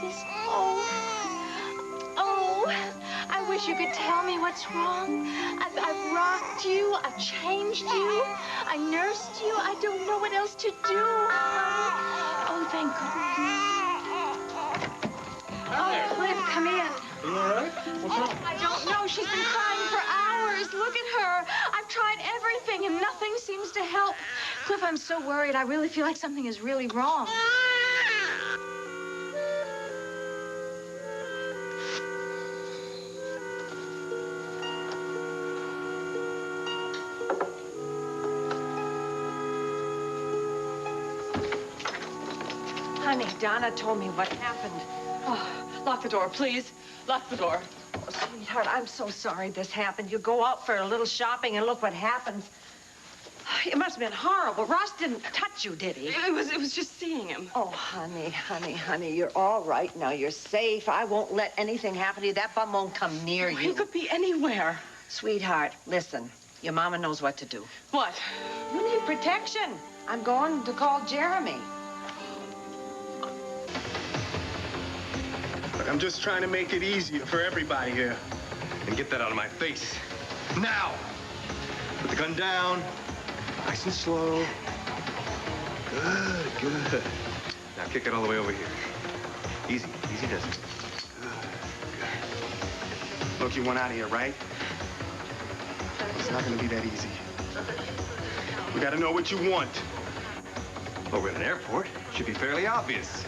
Just, oh, I wish you could tell me what's wrong. I've rocked you, I've changed you, I nursed you. I don't know what else to do, honey. Oh, thank goodness. Oh, Cliff, come in. Are you all right? What's wrong? I don't know. She's been crying for hours. Look at her. I've tried everything, and nothing seems to help. Cliff, I'm so worried. I really feel like something is really wrong. Honey, Donna told me what happened. Oh, lock the door, please. Lock the door. Oh, sweetheart, I'm so sorry this happened. You go out for a little shopping and look what happens. It must have been horrible. Ross didn't touch you, did he? It was just seeing him. Oh, honey, you're all right now. You're safe. I won't let anything happen to you. That bum won't come near you. He could be anywhere. Sweetheart, listen. Your mama knows what to do. What? You need protection. I'm going to call Jeremy. Look, I'm just trying to make it easier for everybody here. And get that out of my face. Now! Put the gun down. Nice and slow. Good. Now kick it all the way over here. Easy does it. Good. Look, you want out of here, right? It's not gonna be that easy. We gotta know what you want. Well, we're at an airport. Should be fairly obvious.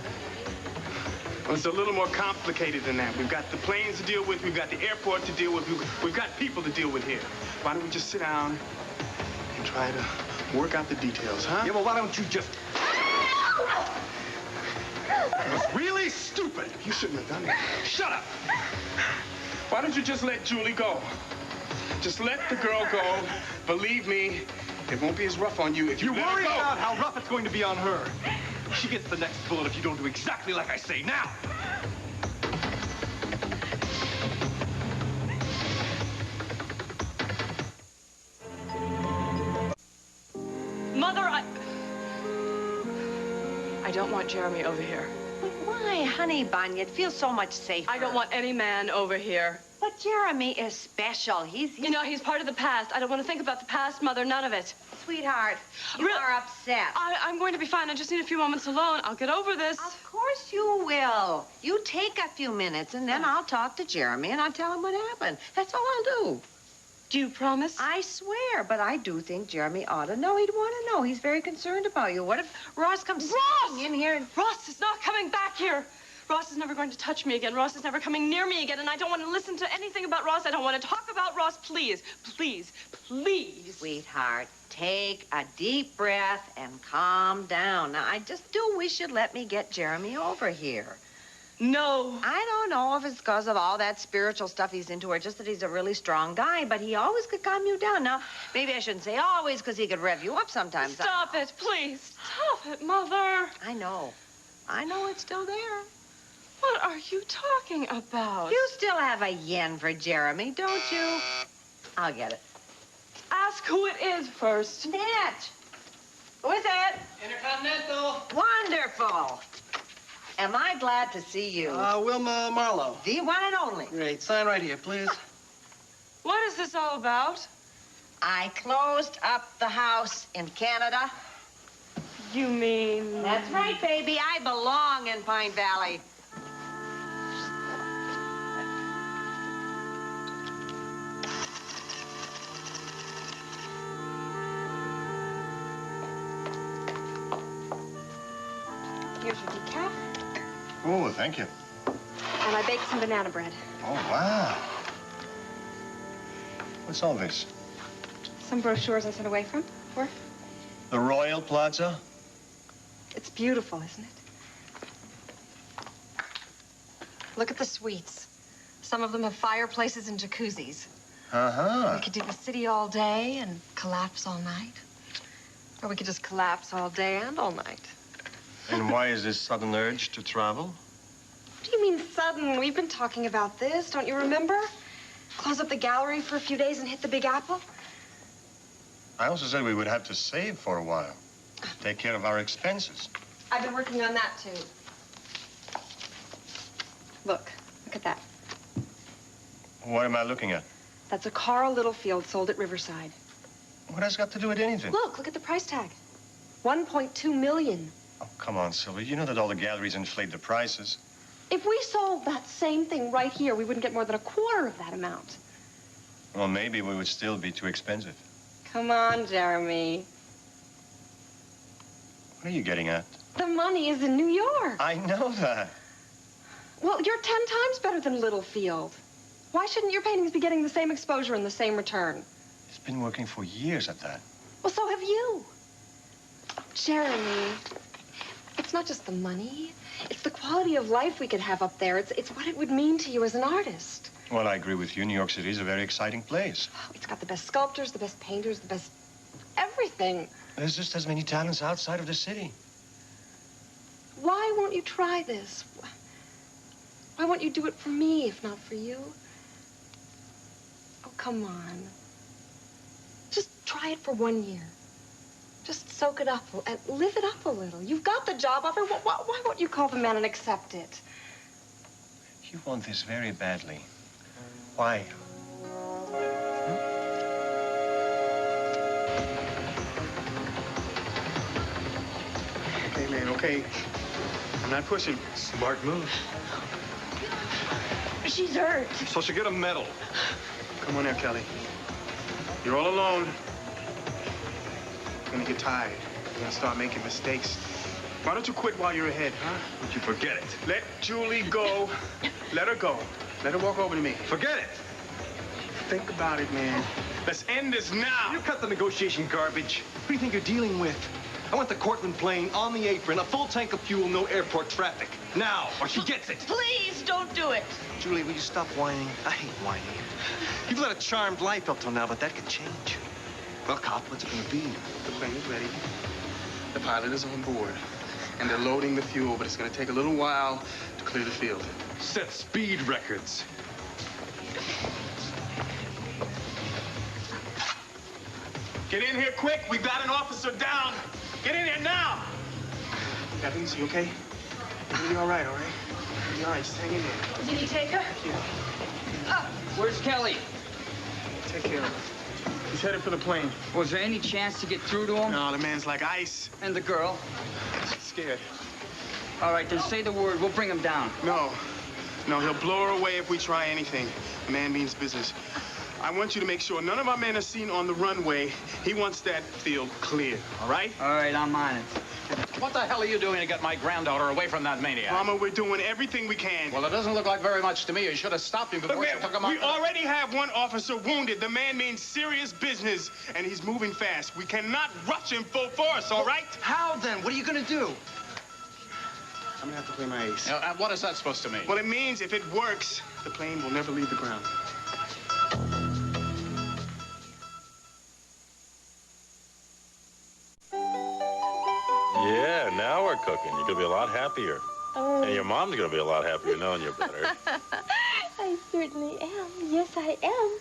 Well, it's a little more complicated than that. We've got the planes to deal with, we've got the airport to deal with, we've got people to deal with here. Why don't we just sit down and try to work out the details, huh? Yeah, well, why don't you just... It was really stupid. You shouldn't have done it. Shut up! Why don't you just let Julie go? Just let the girl go. Believe me, it won't be as rough on you if you You let her worry go. about how rough it's going to be on her. She gets the next bullet if you don't do exactly like I say now. Mother, I don't want Jeremy over here. But why, honey bun? You'd feel so much safer. I don't want any man over here. But Jeremy is special. He's... You know, he's part of the past. I don't want to think about the past, Mother, none of it. Sweetheart, you are upset. I'm going to be fine. I just need a few moments alone. I'll get over this. Of course you will. You take a few minutes, and then I'll talk to Jeremy, and I'll tell him what happened. That's all I'll do. Do you promise? I swear, but I do think Jeremy ought to know. He'd want to know. He's very concerned about you. What if Ross comes in here and... Ross is not coming back here. Ross is never going to touch me again. Ross is never coming near me again, and I don't want to listen to anything about Ross. I don't want to talk about Ross. Please, please, please. Sweetheart, take a deep breath and calm down. Now, I just do wish you'd let me get Jeremy over here. No. I don't know if it's because of all that spiritual stuff he's into or just that he's a really strong guy, but he always could calm you down. Now, maybe I shouldn't say always because he could rev you up sometimes. Stop it, please. Stop it, Mother. I know it's still there. What are you talking about? You still have a yen for Jeremy, don't you? I'll get it. Ask who it is first. Nat! Who is it? Intercontinental. Wonderful. Am I glad to see you? Wilma Marlowe. The one and only. Great. Sign right here, please. What is this all about? I closed up the house in Canada. You mean... That's right, baby. I belong in Pine Valley. Here's your decaf. Oh, thank you. And I baked some banana bread. Oh, wow. What's all this? Some brochures I sent away for. The Royal Plaza? It's beautiful, isn't it? Look at the suites. Some of them have fireplaces and jacuzzis. Uh-huh. We could do the city all day and collapse all night. Or we could just collapse all day and all night. And why is this sudden urge to travel? What do you mean sudden? We've been talking about this, don't you remember? Close up the gallery for a few days and hit the Big Apple? I also said we would have to save for a while. Take care of our expenses. I've been working on that, too. Look at that. What am I looking at? That's a Carl Littlefield sold at Riverside. What has it got to do with anything? Look at the price tag. 1.2 million. Oh, come on, Sylvia. You know that all the galleries inflate the prices. If we sold that same thing right here, we wouldn't get more than a quarter of that amount. Well, maybe we would still be too expensive. Come on, Jeremy. What are you getting at? The money is in New York. I know that. Well, you're 10 times better than Littlefield. Why shouldn't your paintings be getting the same exposure and the same return? It's been working for years at that. Well, so have you. Jeremy, it's not just the money. It's the quality of life we could have up there. It's what it would mean to you as an artist. Well, I agree with you. New York City is a very exciting place. It's got the best sculptors, the best painters, the best everything. There's just as many talents outside of the city. Why won't you try this? Why won't you do it for me, if not for you? Oh, come on. Just try it for 1 year. Just soak it up and live it up a little. You've got the job offer. Why won't you call the man and accept it? You want this very badly. Why? Okay, man, okay. I'm not pushing. Smart move. She's hurt. So she'll get a medal. Come on there, Kelly. You're all alone. You're gonna get tired. You're gonna start making mistakes. Why don't you quit while you're ahead, huh? Would you forget it? Let Julie go. Let her go. Let her walk over to me. Forget it. Think about it, man. Let's end this now. You cut the negotiation garbage. Who do you think you're dealing with? I want the Cortland plane on the apron, a full tank of fuel, no airport traffic. Now, or she gets it. Please don't do it. Julie, will you stop whining? I hate whining. You've led a charmed life up till now, but that could change. Well, Cop, what's it gonna be? The plane is ready. The pilot is on board. And they're loading the fuel, but it's gonna take a little while to clear the field. Set speed records. Get in here quick. We got an officer down. Get in here now. Evans, you okay? You're gonna be all right, all right? You'll be all right. Just hang in there. Did he take her? Yeah. Where's Kelly? Take care of him. He's headed for the plane. Was there any chance to get through to him? No, the man's like ice. And the girl? She's scared. All right, then say the word. We'll bring him down. No, he'll blow her away if we try anything. The man means business. I want you to make sure none of our men are seen on the runway. He wants that field clear, all right? All right, I'm on it. What the hell are you doing to get my granddaughter away from that maniac? Mama, we're doing everything we can. Well, it doesn't look like very much to me. You should have stopped him before you took him we out. already have one officer wounded. The man means serious business, and he's moving fast. We cannot rush him full force, all right? How then? What are you gonna do? I'm gonna have to play my ace. What is that supposed to mean? Well, it means if it works, the plane will never leave the ground. Yeah, now we're cooking. You're gonna be a lot happier. Oh. And your mom's gonna be a lot happier knowing you're better. I certainly am. Yes, I am.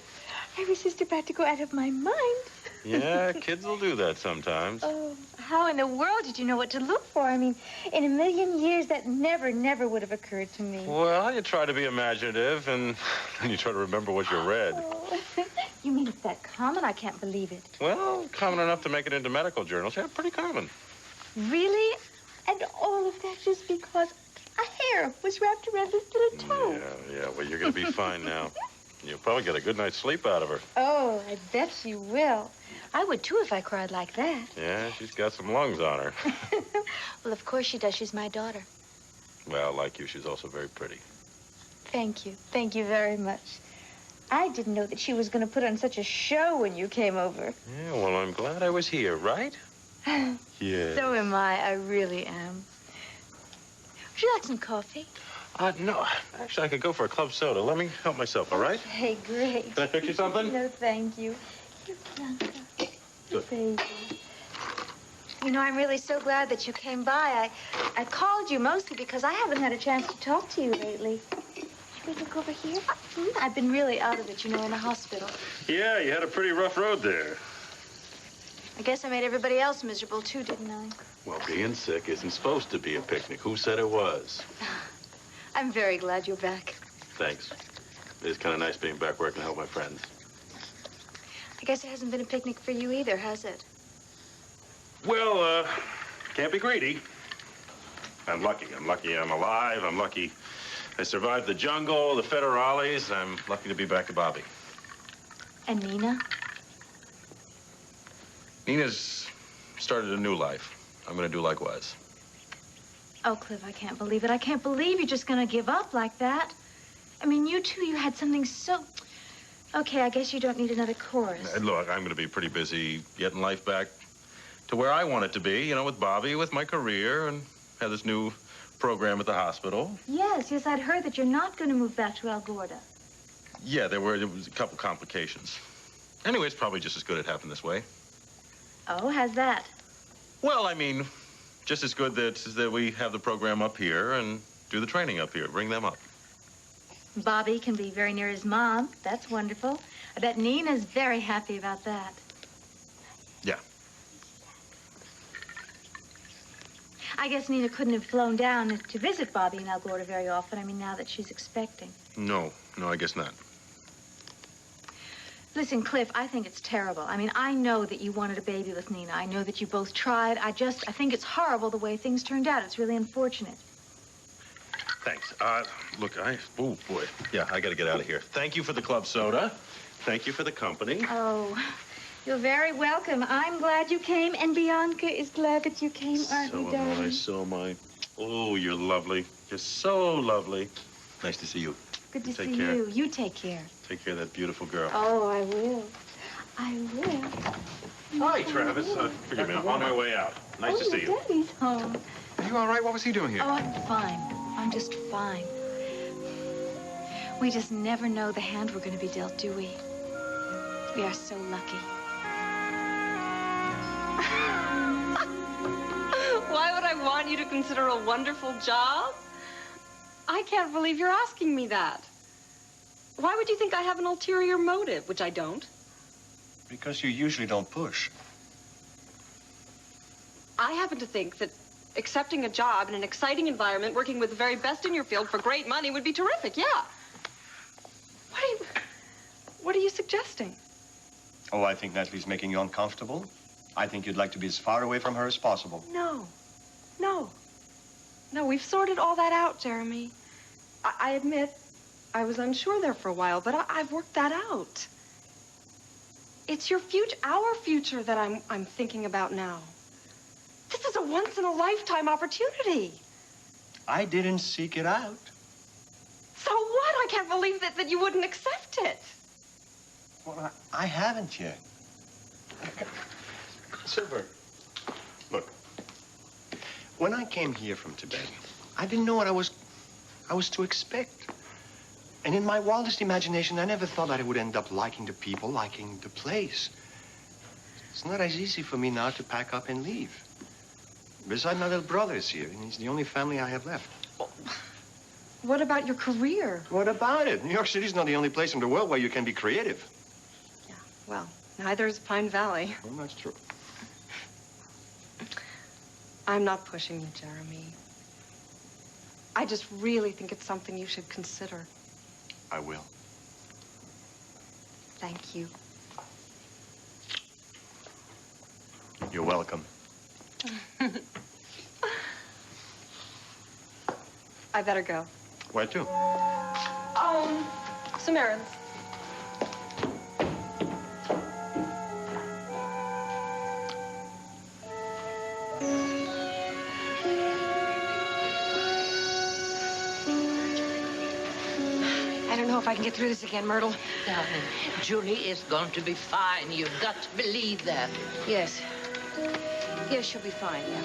I was just about to go out of my mind. Yeah, kids will do that sometimes. Oh, how in the world did you know what to look for? I mean, in a million years, that never would have occurred to me. Well, you try to be imaginative, and then you try to remember what you read. Oh. You mean it's that common? I can't believe it. Well, common enough to make it into medical journals. Yeah, pretty common. Really? And all of that just because a hair was wrapped around this little toe. Yeah, well, you're gonna be fine now. You'll probably get a good night's sleep out of her. Oh, I bet she will. I would, too, if I cried like that. Yeah, she's got some lungs on her. Well, of course she does. She's my daughter. Well, like you, she's also very pretty. Thank you. Thank you very much. I didn't know that she was going to put on such a show when you came over. Yeah, well, I'm glad I was here, right? Yeah. So am I really am. Would you like some coffee? No. Actually, I could go for a club soda. Let me help myself, all right? Hey, great. Can I fix you something? No, thank you. Here, Blanca. Good. Baby. You know, I'm really so glad that you came by. I called you mostly because I haven't had a chance to talk to you lately. Should we look over here? I've been really out of it, you know, in the hospital. Yeah, you had a pretty rough road there. I guess I made everybody else miserable, too, didn't I? Well, being sick isn't supposed to be a picnic. Who said it was? I'm very glad you're back. Thanks. It is kind of nice being back where I can help my friends. I guess it hasn't been a picnic for you either, has it? Well, can't be greedy. I'm lucky. I'm lucky I'm alive. I'm lucky I survived the jungle, the federales. I'm lucky to be back to Bobby. And Nina? Nina's started a new life. I'm going to do likewise. Oh, Cliff, I can't believe it. I can't believe you're just going to give up like that. I mean, you two, you had something so... Okay, I guess you don't need another chorus. Look, I'm going to be pretty busy getting life back to where I want it to be, you know, with Bobby, with my career, and have this new program at the hospital. Yes, I'd heard that you're not going to move back to El Gordo. Yeah, there was a couple complications. Anyway, it's probably just as good it happened this way. Oh, how's that? Well, I mean, just as good that we have the program up here and do the training up here, bring them up. Bobby can be very near his mom. That's wonderful. I bet Nina's very happy about that. Yeah. I guess Nina couldn't have flown down to visit Bobby in El Gordo very often. I mean, now that she's expecting. No, I guess not. Listen, Cliff, I think it's terrible. I mean, I know that you wanted a baby with Nina. I know that you both tried. I think it's horrible the way things turned out. It's really unfortunate. Thanks. Look, oh, boy. Yeah, I got to get out of here. Thank you for the club soda. Thank you for the company. Oh, you're very welcome. I'm glad you came, and Bianca is glad that you came, aren't you, darling? So am I. Oh, you're lovely. You're so lovely. Nice to see you. Good to Take see care. you. You take care. Take care of that beautiful girl. Oh, I will. I will. Hi, Travis. Forgive me, I'm on my way out. Nice to see you. Daddy's home. Are you all right? What was he doing here? Oh, I'm fine. I'm just fine. We just never know the hand we're going to be dealt, do we? We are so lucky. Why would I want you to consider a wonderful job? I can't believe you're asking me that. Why would you think I have an ulterior motive, which I don't? Because you usually don't push. I happen to think that accepting a job in an exciting environment, working with the very best in your field for great money would be terrific, yeah. What are you suggesting? Oh, I think Natalie's making you uncomfortable. I think you'd like to be as far away from her as possible. No, we've sorted all that out, Jeremy. I admit I was unsure there for a while, but I've worked that out. It's your future, our future that I'm thinking about now. This is a once-in-a-lifetime opportunity. I didn't seek it out. So what? I can't believe that you wouldn't accept it. Well, I haven't yet. Silver, look. When I came here from Tibet, I didn't know what I was to expect. And in my wildest imagination, I never thought that I would end up liking the people, liking the place. It's not as easy for me now to pack up and leave. Besides, my little brother is here, and he's the only family I have left. What about your career? What about it? New York City's not the only place in the world where you can be creative. Yeah, well, neither is Pine Valley. Well, that's true. I'm not pushing you, Jeremy. I just really think it's something you should consider. I will. Thank you. You're welcome. I better go. Where to? Some errands. I don't know if I can get through this again, Myrtle. Darling, Julie is going to be fine. You've got to believe that. Yes. Yes, she'll be fine, yeah.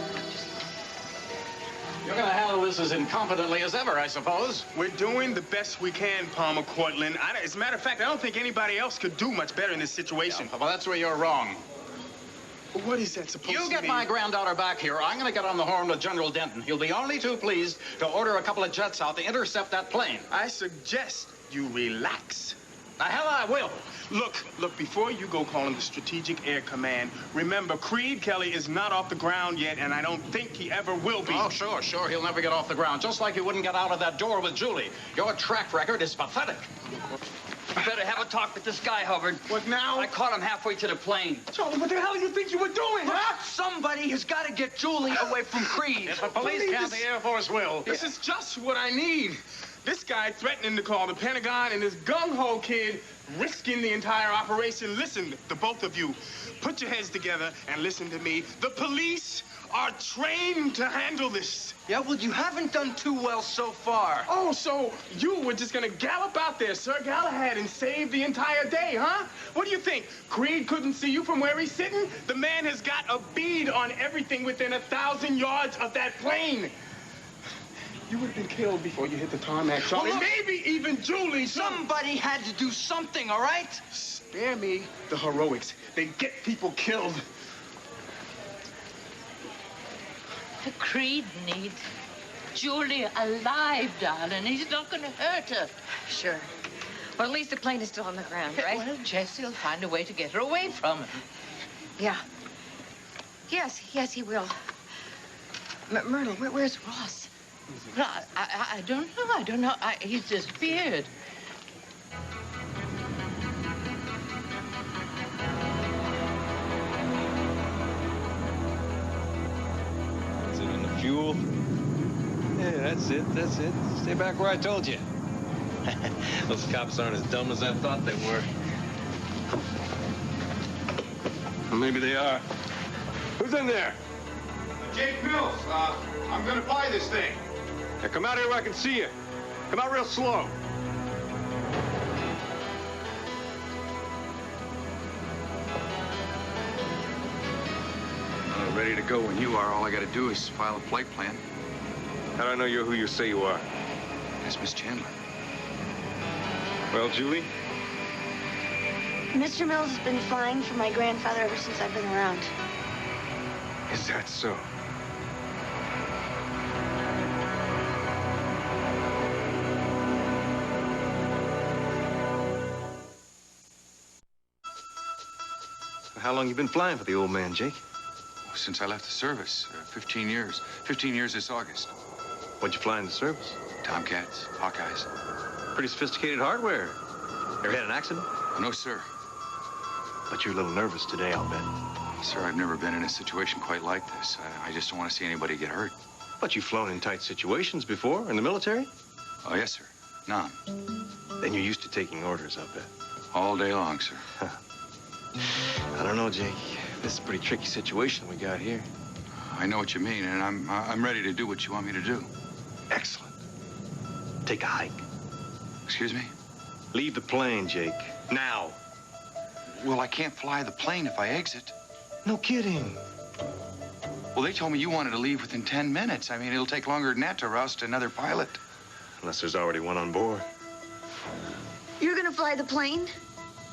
You're going to handle this as incompetently as ever, I suppose. We're doing the best we can, Palmer Cortland. As a matter of fact, I don't think anybody else could do much better in this situation. Yeah, well, that's where you're wrong. What is that supposed to mean? You get my granddaughter back here. I'm going to get on the horn with General Denton. He'll be only too pleased to order a couple of jets out to intercept that plane. I suggest you relax. The hell I will. Look, before you go calling the Strategic Air Command, remember, Creed Kelly is not off the ground yet, and I don't think he ever will be. Oh, sure. He'll never get off the ground, just like he wouldn't get out of that door with Julie. Your track record is pathetic. You better have a talk with this guy, Hubbard. What now? I caught him halfway to the plane. Charlie, what the hell do you think you were doing, huh? Somebody has got to get Julie away from Creed. If the police can't, the Air Force will. This is just what I need. This guy threatening to call the Pentagon and this gung-ho kid risking the entire operation. Listen, the both of you, put your heads together and listen to me. The police are trained to handle this. Yeah, well, you haven't done too well so far. Oh, so you were just gonna gallop out there, Sir Galahad, and save the entire day, huh? What do you think? Creed couldn't see you from where he's sitting? The man has got a bead on everything within 1,000 yards of that plane. You would have been killed before you hit the tarmac, Charlie. Well, look, maybe even Julie. Somebody had to do something, all right? Spare me the heroics. They get people killed. The Creed needs Julie alive, darling. He's not going to hurt her. Sure. Well, at least the plane is still on the ground, right? Well, Jesse'll find a way to get her away from him. Yeah. Yes, he will. Myrtle, where's Ross? Well, I don't know. I don't know. He's disappeared. Is it in the fuel? Yeah, that's it. Stay back where I told you. Those cops aren't as dumb as I thought they were. Well, maybe they are. Who's in there? Jake Mills, I'm gonna fly this thing. Now come out here where I can see you. Come out real slow. Ready to go when you are. All I gotta do is file a flight plan. How do I know you're who you say you are? That's Miss Chandler. Well, Julie? Mr. Mills has been flying for my grandfather ever since I've been around. Is that so? How long you been flying for the old man, Jake? Since I left the service, 15 years. 15 years this August. What'd you fly in the service? Tomcats, Hawkeyes. Pretty sophisticated hardware. Ever had an accident? No, sir. But you're a little nervous today, I'll bet. Sir, I've never been in a situation quite like this. I just don't want to see anybody get hurt. But you've flown in tight situations before, in the military? Oh, yes, sir. None. Then you're used to taking orders, I'll bet. All day long, sir. I don't know, Jake. This is a pretty tricky situation we got here. I know what you mean, and I'm ready to do what you want me to do. Excellent. Take a hike. Excuse me? Leave the plane, Jake. Now. Well, I can't fly the plane if I exit. No kidding. Well, they told me you wanted to leave within 10 minutes. I mean, it'll take longer than that to roust another pilot. Unless there's already one on board. You're gonna fly the plane?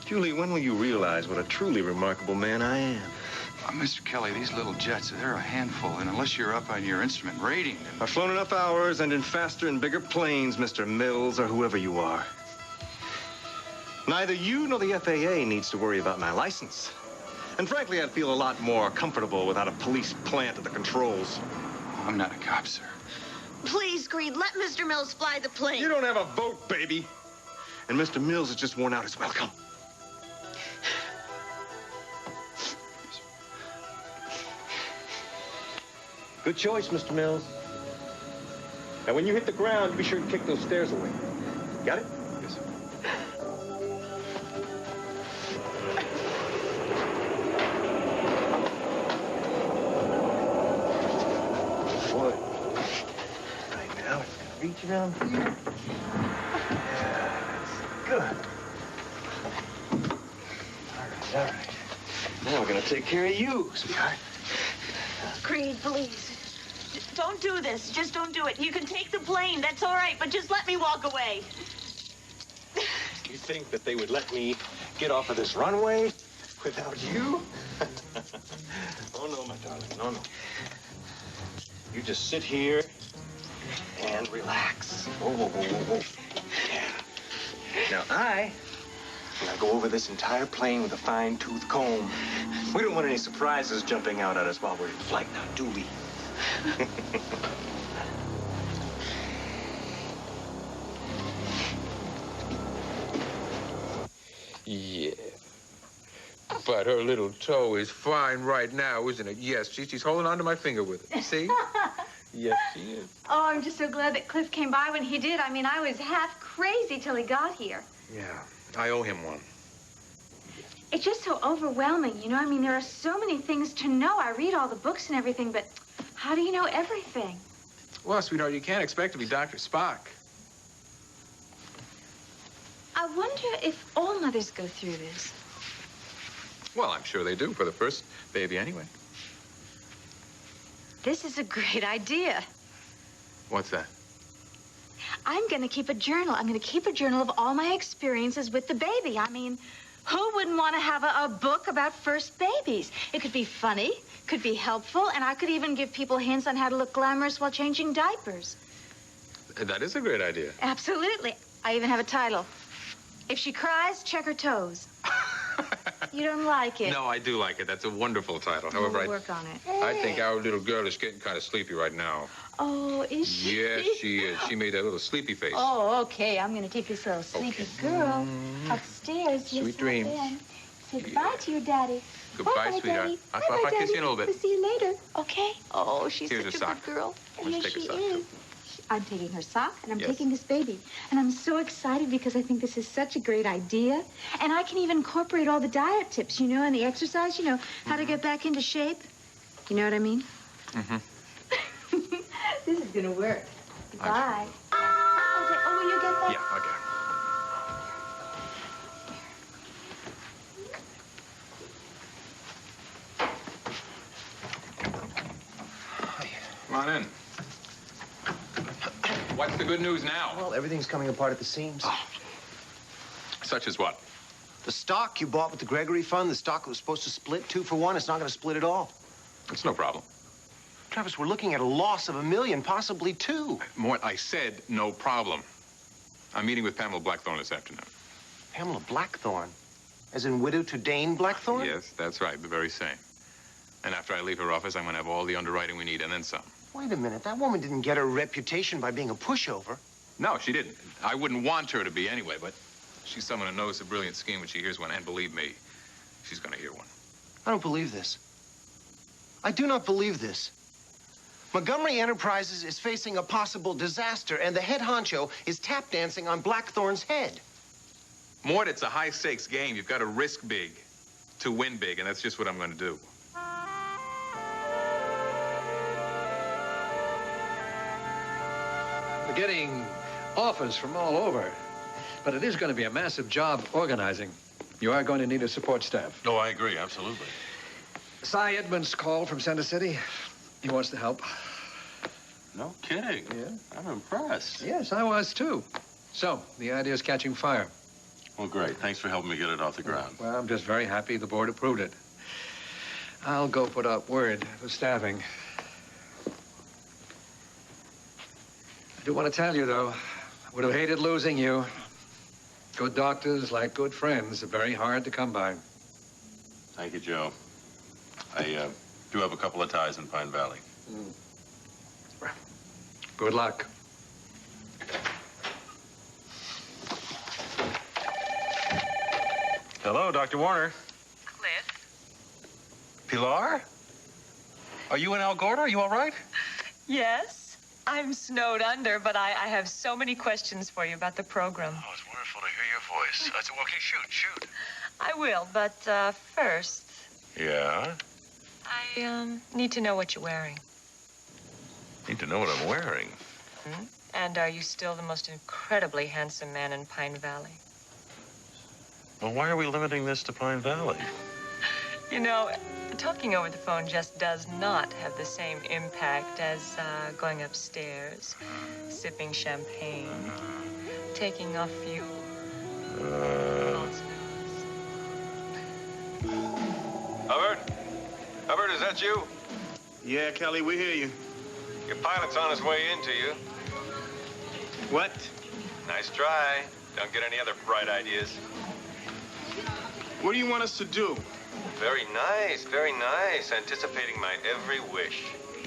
Julie, when will you realize what a truly remarkable man I am? Mr. Kelly, these little jets, they're a handful, and unless you're up on your instrument rating... I've flown enough hours and in faster and bigger planes, Mr. Mills, or whoever you are. Neither you nor the FAA needs to worry about my license. And frankly, I'd feel a lot more comfortable without a police plant at the controls. I'm not a cop, sir. Please, Creed, let Mr. Mills fly the plane. You don't have a vote, baby. And Mr. Mills has just worn out his welcome. Good choice, Mr. Mills. Now, when you hit the ground, be sure to kick those stairs away. Got it? Yes, sir. Boy. Right now, it's gonna reach around here. Yeah, that's good. All right. Now we're gonna take care of you, sweetheart. Creed, please. Don't do this. Just don't do it. You can take the plane. That's all right, but just let me walk away. You think that they would let me get off of this runway without you? Oh, no, my darling. No, no. You just sit here and relax. Whoa, whoa, whoa, whoa, whoa. Yeah. Now, I And I'll go over this entire plane with a fine-tooth comb. We don't want any surprises jumping out at us while we're in flight now, do we? Yeah. But her little toe is fine right now, isn't it? Yes, she's holding on to my finger with it. See? Yes, she is. Oh, I'm just so glad that Cliff came by when he did. I mean, I was half crazy till he got here. Yeah, I owe him one. It's just so overwhelming, you know? I mean, there are so many things to know. I read all the books and everything, but how do you know everything? Well, sweetheart, you can't expect to be Dr. Spock. I wonder if all mothers go through this. Well, I'm sure they do for the first baby anyway. This is a great idea. What's that? I'm going to keep a journal. I'm going to keep a journal of all my experiences with the baby. I mean, who wouldn't want to have a book about first babies? It could be funny, could be helpful, and I could even give people hints on how to look glamorous while changing diapers. That is a great idea. Absolutely. I even have a title. If she cries, check her toes. You don't like it? No, I do like it. That's a wonderful title. However, We'll work on it. I think our little girl is getting kind of sleepy right now. Oh, is she? Yes, she is. She made that little sleepy face. Oh, okay. I'm going to take this little sleepy girl upstairs. Sweet Yes, dreams. then. Say goodbye to your daddy. Goodbye, Bye-bye, sweetheart. Daddy. I'll Bye-bye, kiss you in a little Daddy. bit. We'll see you later. Okay. Oh, she's Here's such a a sock. good girl. Let's Yes, take a she sock, is. I'm taking her sock, and I'm Yes. taking this baby. And I'm so excited because I think this is such a great idea. And I can even incorporate all the diet tips, you know, and the exercise, you know, how to get back into shape. You know what I mean? Mm-hmm. This is going to work. Goodbye. Oh, will you get that? Yeah, okay. Come on in. What's the good news now? Well, everything's coming apart at the seams. Such as what? The stock you bought with the Gregory Fund, the stock that was supposed to split 2 for 1, it's not going to split at all. It's no problem. Travis, we're looking at a loss of $1 million, possibly 2. Mort, I said no problem. I'm meeting with Pamela Blackthorne this afternoon. Pamela Blackthorne? As in widow to Dane Blackthorne? Yes, that's right, the very same. And after I leave her office, I'm going to have all the underwriting we need and then some. Wait a minute. That woman didn't get her reputation by being a pushover. No, she didn't. I wouldn't want her to be anyway, but she's someone who knows a brilliant scheme when she hears one, and believe me, she's going to hear one. I don't believe this. I do not believe this. Montgomery Enterprises is facing a possible disaster, and the head honcho is tap dancing on Blackthorne's head. Mort, it's a high-stakes game. You've got to risk big to win big, and that's just what I'm going to do. We're getting offers from all over, but it is going to be a massive job organizing. You are going to need a support staff. Oh, I agree, absolutely. Cy Edmonds called from Center City. He wants to help. No kidding. Yeah. I'm impressed. Yes, I was too. So, the idea is catching fire. Well, great. Thanks for helping me get it off the ground. Well, I'm just very happy the board approved it. I'll go put up word for staffing. I do want to tell you, though, I would have hated losing you. Good doctors, like good friends, are very hard to come by. Thank you, Joe. I do have a couple of ties in Pine Valley. Good luck. Hello, Dr. Warner. Cliff? Pilar? Are you and Al Gorda? Are you all right? Yes. I'm snowed under, but I have so many questions for you about the program. Oh, it's wonderful to hear your voice. Okay, shoot. I will, but first, Yeah? I need to know what you're wearing. Need to know what I'm wearing. Hmm? And are you still the most incredibly handsome man in Pine Valley? Well, why are we limiting this to Pine Valley? You know, talking over the phone just does not have the same impact as going upstairs, sipping champagne, taking off you. Hubbard, is that you? Yeah, Kelly, we hear you. Your pilot's on his way in to you. What? Nice try. Don't get any other bright ideas. What do you want us to do? Very nice, very nice. Anticipating my every wish.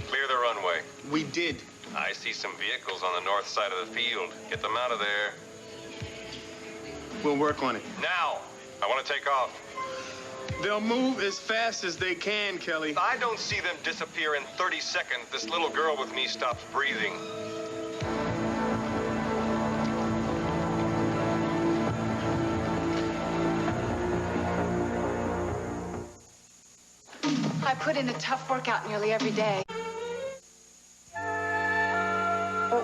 Clear the runway. We did. I see some vehicles on the north side of the field. Get them out of there. We'll work on it. Now! I want to take off. They'll move as fast as they can, Kelly. If I don't see them disappear in 30 seconds, this little girl with me stops breathing. I put in a tough workout nearly every day.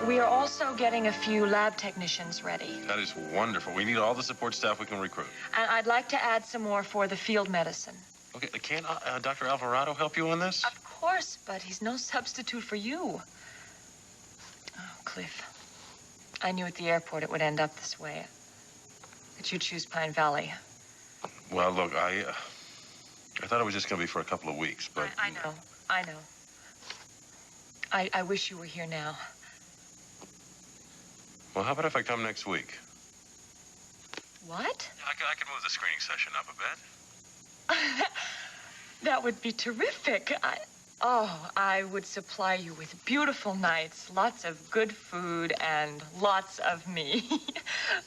We are also getting a few lab technicians ready. That is wonderful. We need all the support staff we can recruit. And I'd like to add some more for the field medicine. Okay, can Dr. Alvarado help you on this? Of course, but he's no substitute for you. Oh, Cliff. I knew at the airport it would end up this way. That you'd choose Pine Valley. Well, look, I thought it was just going to be for a couple of weeks, but... I know. I wish you were here now. Well, how about if I come next week? What? I could move the screening session up a bit. That would be terrific. I would supply you with beautiful nights, lots of good food, and lots of me.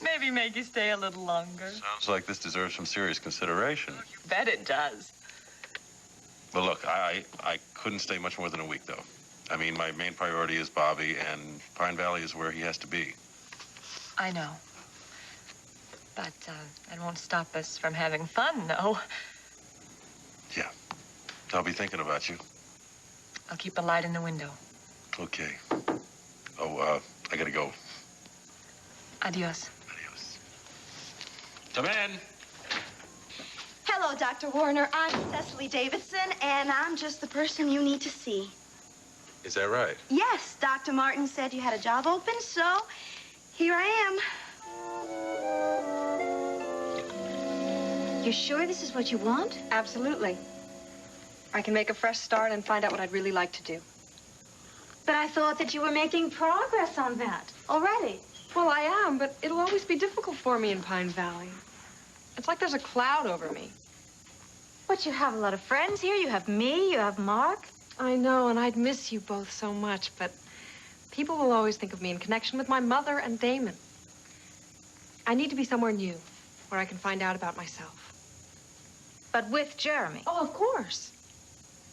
Maybe make you stay a little longer. Sounds like this deserves some serious consideration. You bet it does. But look, I couldn't stay much more than a week, though. I mean, my main priority is Bobby, and Pine Valley is where he has to be. I know. But that won't stop us from having fun, though. Yeah. I'll be thinking about you. I'll keep a light in the window. Okay. Oh, I gotta go. Adios. Come in. Hello, Dr. Warner. I'm Cecily Davidson, and I'm just the person you need to see. Is that right? Yes, Dr. Martin said you had a job open, so here I am. You sure this is what you want? Absolutely. I can make a fresh start and find out what I'd really like to do. But I thought that you were making progress on that already. Well, I am, but it'll always be difficult for me in Pine Valley. It's like there's a cloud over me. But you have a lot of friends here. You have me, you have Mark. I know, and I'd miss you both so much, but people will always think of me in connection with my mother and Damon. I need to be somewhere new, where I can find out about myself. But with Jeremy. Oh, of course.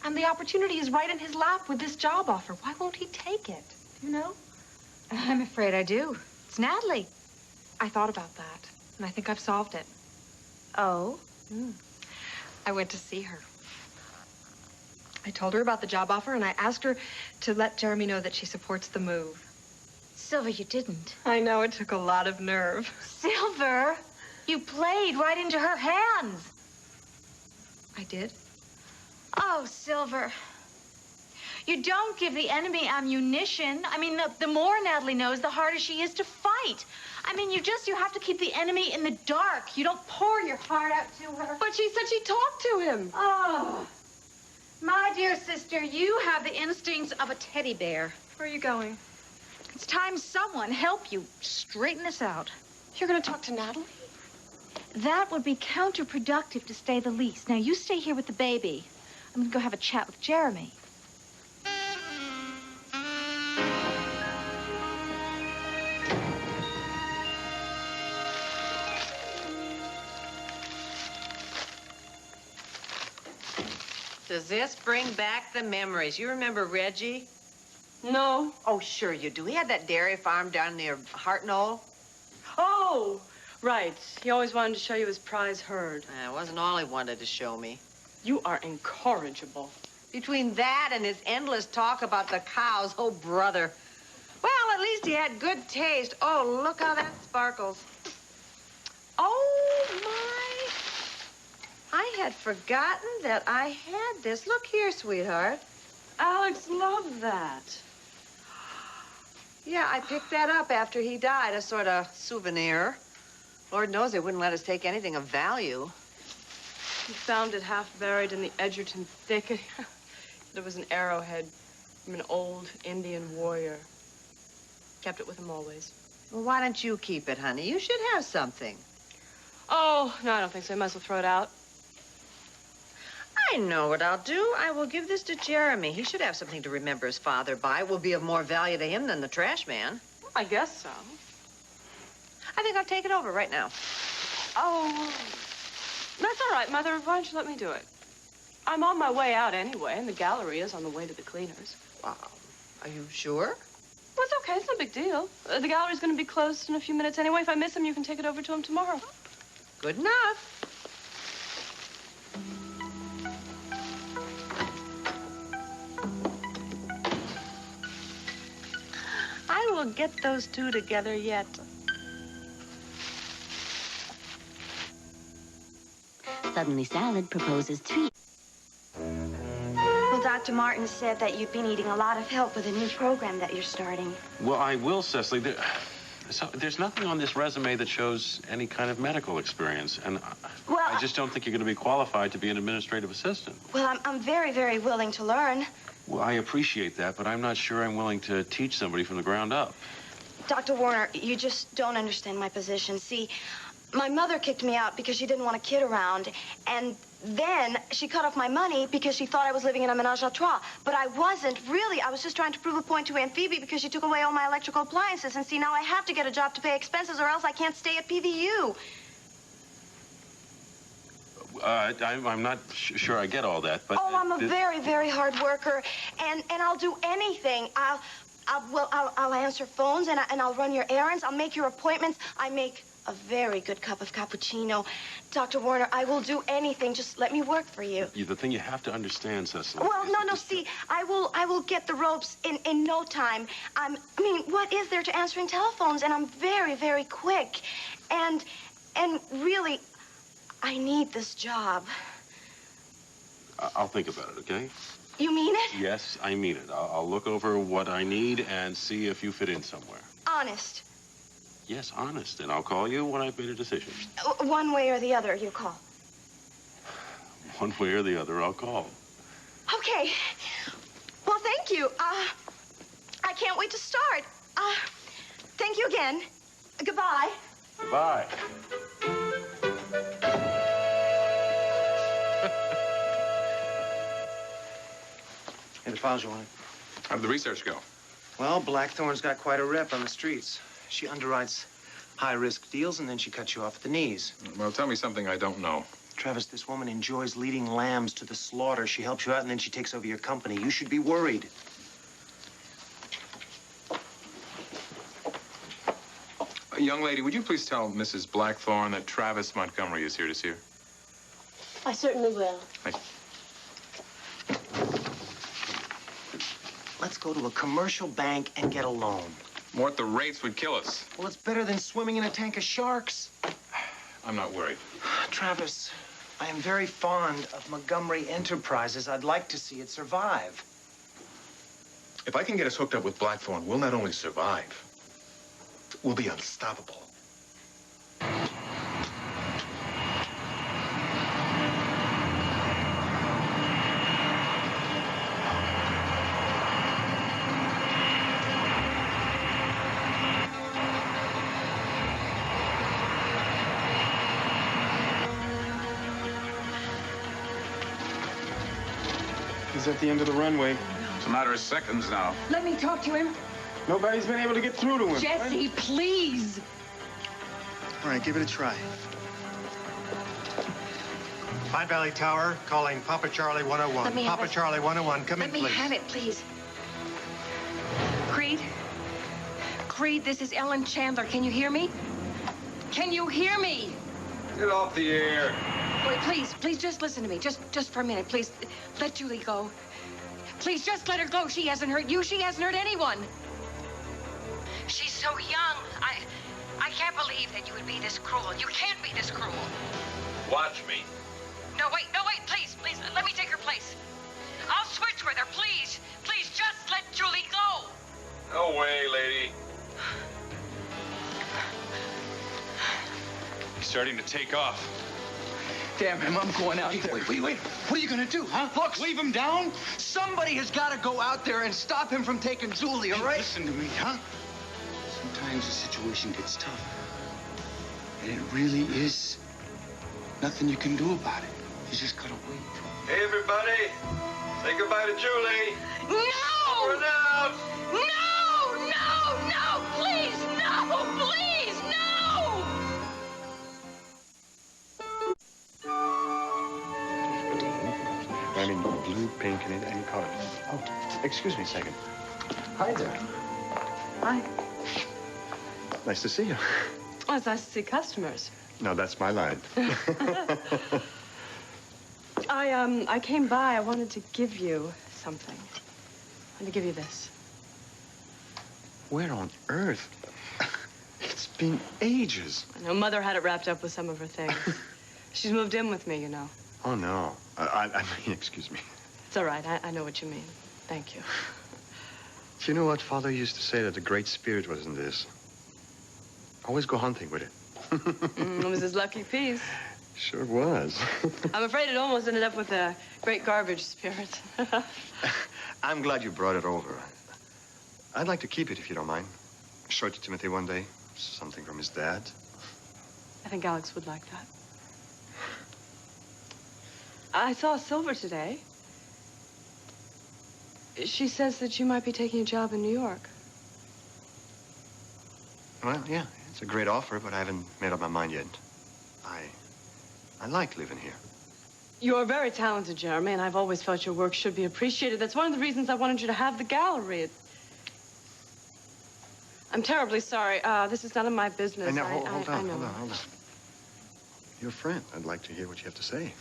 And the opportunity is right in his lap with this job offer. Why won't he take it? You know? I'm afraid I do. It's Natalie. I thought about that, and I think I've solved it. Oh? I went to see her. I told her about the job offer, and I asked her to let Jeremy know that she supports the move. Silver, you didn't. I know, it took a lot of nerve. Silver, you played right into her hands. I did? Oh, Silver. You don't give the enemy ammunition. I mean, the more Natalie knows, the harder she is to fight. I mean, you have to keep the enemy in the dark. You don't pour your heart out to her. But she said she talked to him. Oh. My dear sister, you have the instincts of a teddy bear. Where are you going? It's time someone help you straighten this out. You're going to talk to Natalie? That would be counterproductive, to say the least. Now, you stay here with the baby. I'm going to go have a chat with Jeremy. Does this bring back the memories? You remember Reggie? No. Oh, sure you do. He had that dairy farm down near Hartnell. Oh, right. He always wanted to show you his prize herd. It wasn't all he wanted to show me. You are incorrigible. Between that and his endless talk about the cows, oh, brother. Well, at least he had good taste. Oh, look how that sparkles. Oh, my. I had forgotten that I had this. Look here, sweetheart. Alex loved that. Yeah, I picked that up after he died, a sort of souvenir. Lord knows they wouldn't let us take anything of value. He found it half buried in the Edgerton thicket. There was an arrowhead from an old Indian warrior. Kept it with him always. Well, why don't you keep it, honey? You should have something. Oh, no, I don't think so. I might as well throw it out. I know what I'll do. I will give this to Jeremy. He should have something to remember his father by. It will be of more value to him than the trash man. I guess so. I think I'll take it over right now. Oh, that's all right, Mother. Why don't you let me do it? I'm on my way out anyway, and the gallery is on the way to the cleaners. Wow. Are you sure? Well, it's okay. It's no big deal. The gallery's going to be closed in a few minutes anyway. If I miss him, you can take it over to him tomorrow. Good enough. I will get those two together yet. Suddenly Salad proposes 3. Well, Dr. Martin said that you've been needing a lot of help with a new program that you're starting. Well, I will, Cecily. There's nothing on this resume that shows any kind of medical experience, and I just don't think you're going to be qualified to be an administrative assistant. Well, I'm very, very willing to learn. Well, I appreciate that, but I'm not sure I'm willing to teach somebody from the ground up. Dr. Warner, you just don't understand my position. See, my mother kicked me out because she didn't want a kid around, and then she cut off my money because she thought I was living in a menage a trois. But I wasn't, really. I was just trying to prove a point to Aunt Phoebe because she took away all my electrical appliances. And see, now I have to get a job to pay expenses or else I can't stay at PVU. I'm not sure I get all that, but... Oh, I'm a very, very hard worker, and I'll do anything. I'll answer phones, and I'll run your errands. I'll make your appointments. I make a very good cup of cappuccino. Dr. Warner, I will do anything. Just let me work for you. The thing you have to understand, Cecily... Well, no, see, I will get the ropes in no time. I mean, what is there to answering telephones? And I'm very, very quick. And really, I need this job. I'll think about it, okay? You mean it? Yes, I mean it. I'll look over what I need and see if you fit in somewhere. Honest. Yes, honest. And I'll call you when I've made a decision. One way or the other, you call. One way or the other, I'll call. Okay. Well, thank you. I can't wait to start. Thank you again. Goodbye. Goodbye. Hey, the files you wanted. How did the research go? Well, Blackthorn's got quite a rep on the streets. She underwrites high-risk deals, and then she cuts you off at the knees. Well, tell me something I don't know. Travis, this woman enjoys leading lambs to the slaughter. She helps you out, and then she takes over your company. You should be worried. Young lady, would you please tell Mrs. Blackthorn that Travis Montgomery is here to see her? I certainly will. Thank you. Let's go to a commercial bank and get a loan. More at the rates would kill us. Well, it's better than swimming in a tank of sharks. I'm not worried. Travis, I am very fond of Montgomery Enterprises. I'd like to see it survive. If I can get us hooked up with Blackthorn, we'll not only survive, we'll be unstoppable. He's at the end of the runway. It's a matter of seconds now. Let me talk to him. Nobody's been able to get through to him. Jesse, please. All right, give it a try. Pine Valley Tower, calling Papa Charlie 101. Let me have Papa it. Charlie 101, come in, Let me please. have it, please. Creed? Creed, this is Ellen Chandler. Can you hear me? Can you hear me? Get off the air. Wait, please, just listen to me. Just for a minute, please. Let Julie go. Please, just let her go. She hasn't hurt you. She hasn't hurt anyone. She's so young. I can't believe that you would be this cruel. You can't be this cruel. Watch me. No, wait, please, let me take her place. I'll switch with her, please. Please, just let Julie go. No way, lady. He's starting to take off. Damn him, I'm going out there. Wait. What are you gonna do, huh? Look, Leave him down? somebody has got to go out there and stop him from taking Julie, all right? Listen to me, huh? Sometimes the situation gets tough. And it really is Nothing you can do about it. You just gotta wait. Hey, everybody. Say goodbye to Julie. No! Over and out. No! No! No! Please, no! Please, no! I mean, blue, pink, and any color. Oh, excuse me a second. Hi there. Hi. Nice to see you. Oh, it's nice to see customers. No, that's my line. I came by. I wanted to give you something. I wanted to give you this. Where on earth? It's been ages. I know Mother had it wrapped up with some of her things. She's moved in with me, you know. Oh, no. I mean, excuse me. It's all right. I know what you mean. Thank you. Do you know what Father used to say that the great spirit was in this? Always go hunting with it. It was his lucky piece. Sure was. I'm afraid it almost ended up with a great garbage spirit. I'm glad you brought it over. I'd like to keep it if you don't mind. Show it to Timothy one day. Something from his dad. I think Alex would like that. I saw Silver today. She says that you might be taking a job in New York. Well, yeah, it's a great offer, but I haven't made up my mind yet. I like living here. You're very talented, Jeremy, and I've always felt your work should be appreciated. That's one of the reasons I wanted you to have the gallery. I'm terribly sorry. This is none of my business. Now, hold on. know. You're a friend. I'd like to hear what you have to say.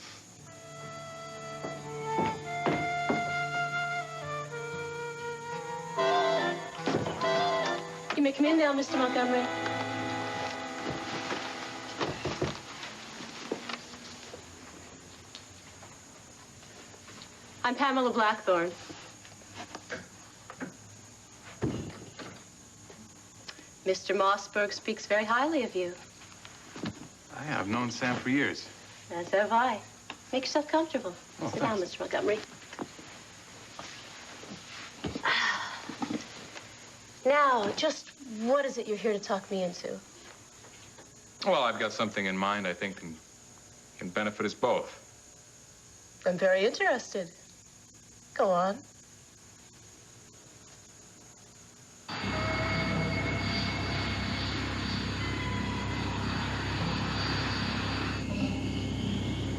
You may come in now, Mr. Montgomery. I'm Pamela Blackthorne. Mr. Mossberg speaks very highly of you. I've known Sam for years. As have I. Make yourself comfortable. Oh, Sit down, thanks. Mr. Montgomery. Now, just what is it you're here to talk me into? Well, I've got something in mind I think can benefit us both. I'm very interested. Go on.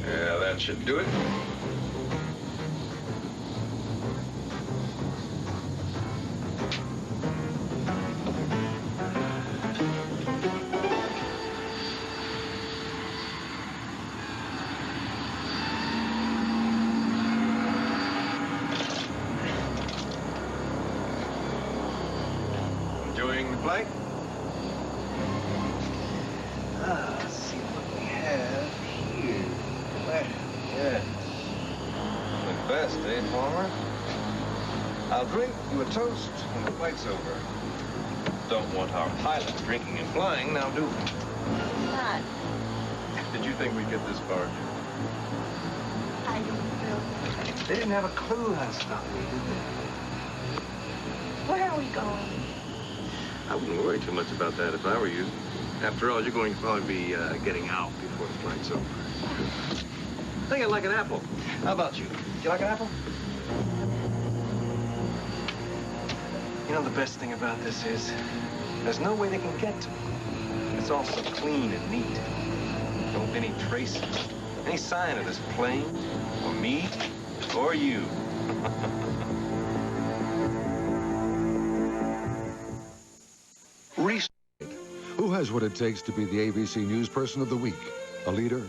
Yeah, that should do it. Enjoying the play? Let's see what we have here. Well, yeah. The best, eh, Palmer? I'll drink you a toast when the flight's over. Don't want our pilots drinking and flying, now do we? Not. Did you think we'd get this far, Jim? I don't know. They didn't have a clue how to stop me, did they? Where are we going? I wouldn't worry too much about that if I were you. After all, you're going to probably be getting out before the flight's over. I think I'd like an apple. How about you? Do you like an apple? You know, the best thing about this is there's no way they can get to me. It's all so clean and neat. Don't be any traces, any sign of this plane, or me, or you. Who has what it takes to be the ABC News Person of the Week? A leader?